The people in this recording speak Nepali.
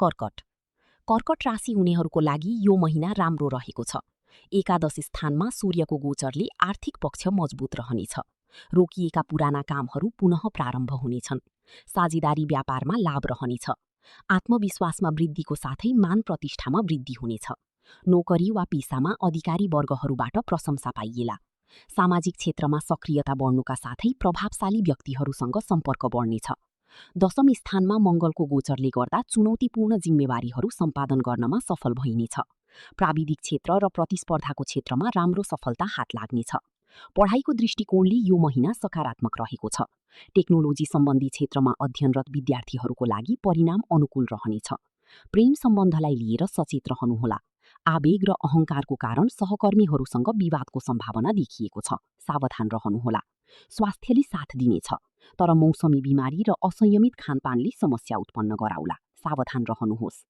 कर्कट कर्कट राशि हुनेहरूको लागि यो महिना राम्रो रहेको छ। एकादश स्थानमा सूर्यको गोचरले आर्थिक पक्ष मजबुत रहनेछ। रोकिएका पुराना कामहरू पुनः प्रारम्भ हुनेछन्। साझेदारी व्यापारमा लाभ रहनेछ। आत्मविश्वासमा वृद्धिको साथै मान प्रतिष्ठामा वृद्धि हुनेछ। नोकरी वा पेसामा अधिकारी वर्गहरूबाट प्रशंसा पाइएला। सामाजिक क्षेत्रमा सक्रियता बढ्नुका साथै प्रभावशाली व्यक्तिहरूसँग सम्पर्क बढ्नेछ। दशम स्थानमा मङ्गलको गोचरले गर्दा चुनौतीपूर्ण जिम्मेवारीहरू सम्पादन गर्नमा सफल भइनेछ। प्राविधिक क्षेत्र र प्रतिस्पर्धाको क्षेत्रमा राम्रो सफलता हात लाग्नेछ। पढाइको दृष्टिकोणले यो महिना सकारात्मक रहेको छ। टेक्नोलोजी सम्बन्धी क्षेत्रमा अध्ययनरत विद्यार्थीहरूको लागि परिणाम अनुकूल रहनेछ। प्रेम सम्बन्धलाई लिएर सचेत रहनुहोला। आवेग र अहङ्कारको कारण सहकर्मीहरूसँग विवादको सम्भावना देखिएको छ। सावधान रहनुहोला। स्वास्थ्यले साथ दिनेछ, तर मौसमी बिमारी र असंयमित खानपानले समस्या उत्पन्न गराउला। सावधान रहनुहोस्।